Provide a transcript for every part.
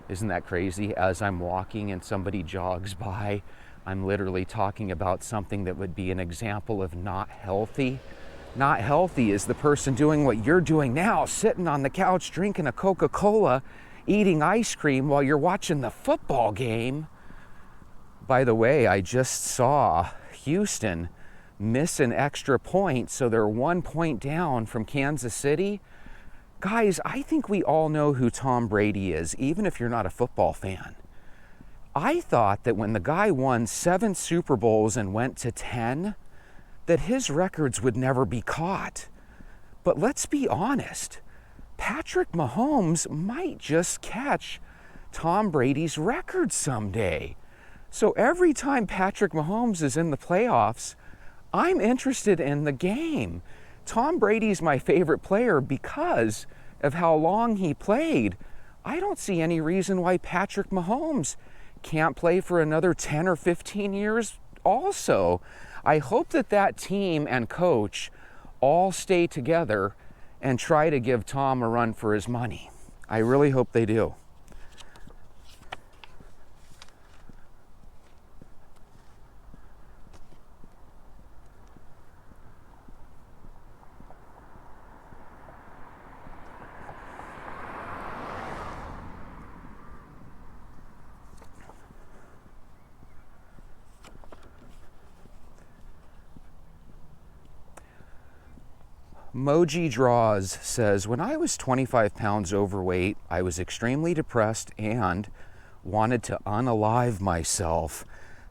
Isn't that crazy? As I'm walking and somebody jogs by, I'm literally talking about something that would be an example of not healthy. Not healthy is the person doing what you're doing now, sitting on the couch drinking a Coca-Cola, eating ice cream while you're watching the football game. By the way, I just saw Houston miss an extra point, so they're 1 point down from Kansas City. Guys, I think we all know who Tom Brady is, even if you're not a football fan. I thought that when the guy won 7 Super Bowls and went to 10, that his records would never be caught. But let's be honest, Patrick Mahomes might just catch Tom Brady's record someday. So every time Patrick Mahomes is in the playoffs, I'm interested in the game. Tom Brady's my favorite player because of how long he played. I don't see any reason why Patrick Mahomes can't play for another 10 or 15 years also. I hope that that team and coach all stay together and try to give Tom a run for his money. I really hope they do. Moji Draws says, when I was 25 pounds overweight, I was extremely depressed and wanted to unalive myself.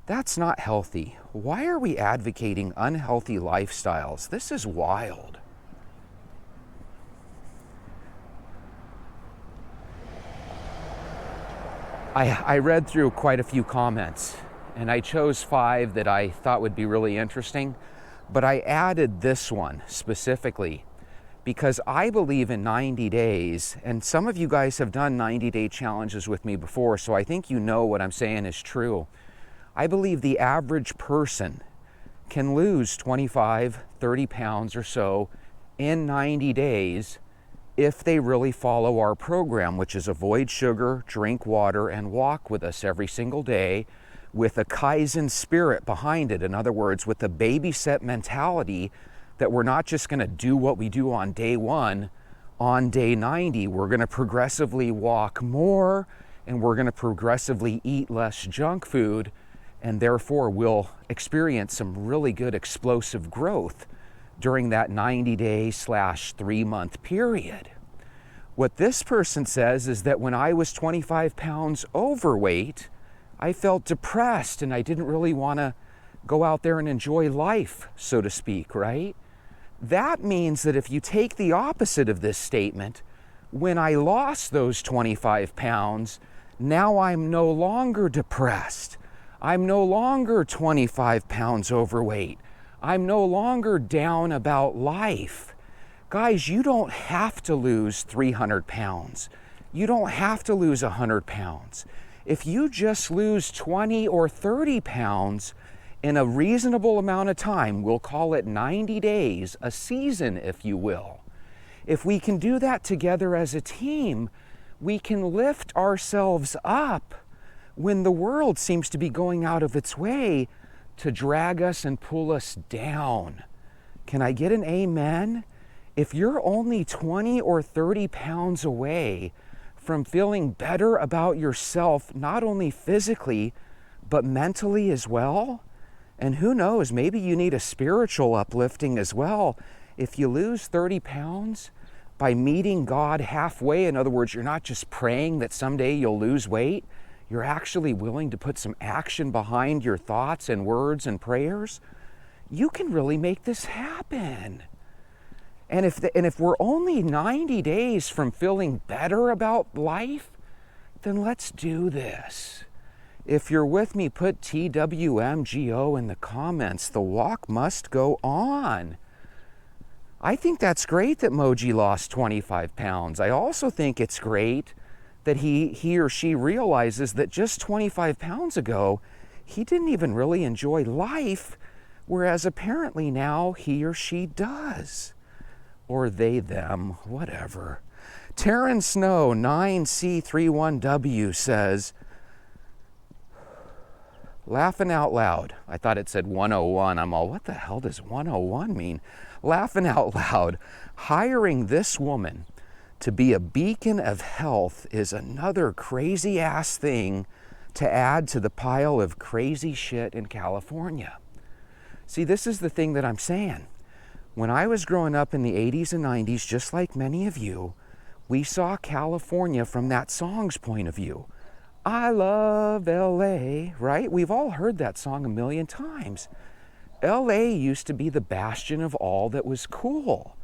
That's not healthy. Why are we advocating unhealthy lifestyles? This is wild. I read through quite a few comments, and I chose 5 that I thought would be really interesting. But I added this one specifically because I believe in 90 days, and some of you guys have done 90-day challenges with me before, so I think you know what I'm saying is true. I believe the average person can lose 25, 30 pounds or so in 90 days if they really follow our program, which is avoid sugar, drink water, and walk with us every single day, with a Kaizen spirit behind it. In other words, with the baby step mentality that we're not just going to do what we do on day 1, on day 90, we're going to progressively walk more and we're going to progressively eat less junk food, and therefore we'll experience some really good explosive growth during that 90-day / 3-month period. What this person says is that when I was 25 pounds overweight, I felt depressed and I didn't really want to go out there and enjoy life, so to speak, right? That means that if you take the opposite of this statement, when I lost those 25 pounds, now I'm no longer depressed. I'm no longer 25 pounds overweight. I'm no longer down about life. Guys, you don't have to lose 300 pounds. You don't have to lose 100 pounds. If you just lose 20 or 30 pounds in a reasonable amount of time, we'll call it 90 days, a season, if you will. If we can do that together as a team, we can lift ourselves up when the world seems to be going out of its way to drag us and pull us down. Can I get an amen? If you're only 20 or 30 pounds away from feeling better about yourself, not only physically, but mentally as well. And who knows, maybe you need a spiritual uplifting as well. If you lose 30 pounds by meeting God halfway, in other words, you're not just praying that someday you'll lose weight, you're actually willing to put some action behind your thoughts and words and prayers, you can really make this happen. And if we're only 90 days from feeling better about life, then let's do this. If you're with me, put TWMGO in the comments. The walk must go on. I think that's great that Moji lost 25 pounds. I also think it's great that he or she realizes that just 25 pounds ago, he didn't even really enjoy life, whereas apparently now he or she does. Or they, them, whatever. Taryn Snow 9C31W says, laughing out loud. I thought it said 101. I'm all, what the hell does 101 mean? Laughing out loud. Hiring this woman to be a beacon of health is another crazy ass thing to add to the pile of crazy shit in California. See, this is the thing that I'm saying. When I was growing up in the 80s and 90s, just like many of you, we saw California from that song's point of view. I love LA, right? We've all heard that song a million times. LA used to be the bastion of all that was cool.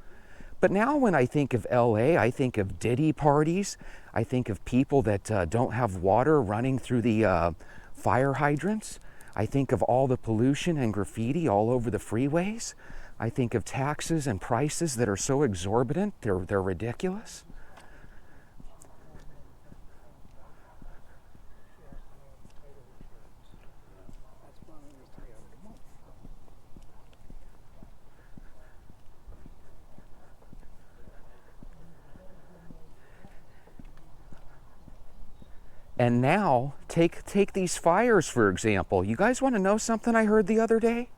But now when I think of LA, I think of Diddy parties. I think of people that don't have water running through the fire hydrants. I think of all the pollution and graffiti all over the freeways. I think of taxes and prices that are so exorbitant, they're ridiculous. And now, take these fires, for example. You guys want to know something I heard the other day?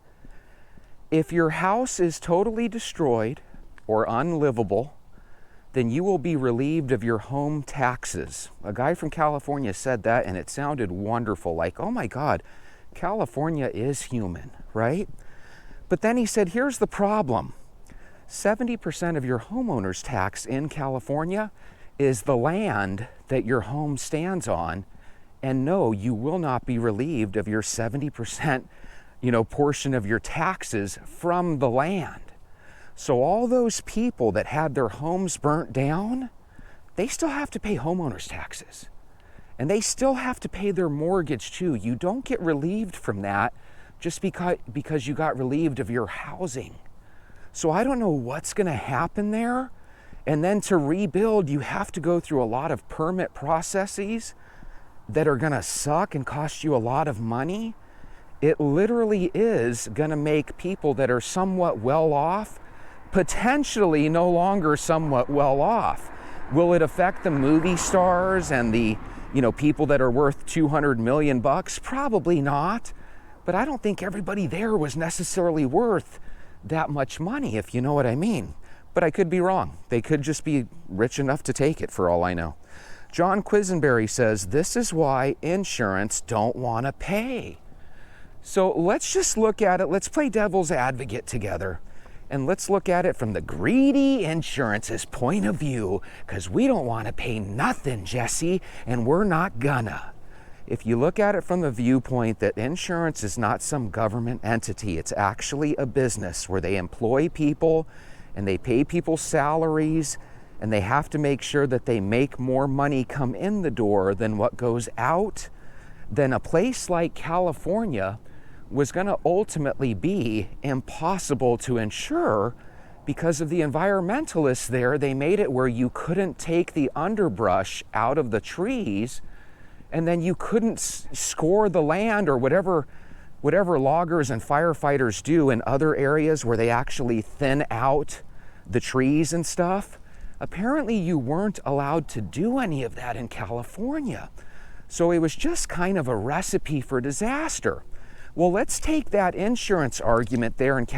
If your house is totally destroyed or unlivable, then you will be relieved of your home taxes. A guy from California said that, and it sounded wonderful, like, oh my God, California is human, right? But then he said, here's the problem. 70% of your homeowner's tax in California is the land that your home stands on, and no, you will not be relieved of your 70%, portion of your taxes from the land. So all those people that had their homes burnt down, they still have to pay homeowners taxes. And they still have to pay their mortgage too. You don't get relieved from that just because you got relieved of your housing. So I don't know what's going to happen there. And then to rebuild, you have to go through a lot of permit processes that are going to suck and cost you a lot of money. It literally is going to make people that are somewhat well off potentially no longer somewhat well off. Will it affect the movie stars and the people that are worth 200 million bucks? Probably not. But I don't think everybody there was necessarily worth that much money, if you know what I mean. But I could be wrong. They could just be rich enough to take it for all I know. John Quisenberry says, this is why insurance don't want to pay. So let's just look at it. Let's play devil's advocate together. And let's look at it from the greedy insurance's point of view, because we don't want to pay nothing, Jesse, and we're not gonna. If you look at it from the viewpoint that insurance is not some government entity, it's actually a business where they employ people and they pay people salaries, and they have to make sure that they make more money come in the door than what goes out, then a place like California was going to ultimately be impossible to insure because of the environmentalists there. They made it where you couldn't take the underbrush out of the trees, and then you couldn't score the land or whatever loggers and firefighters do in other areas where they actually thin out the trees and stuff. Apparently you weren't allowed to do any of that in California. So it was just kind of a recipe for disaster. Well, let's take that insurance argument there in California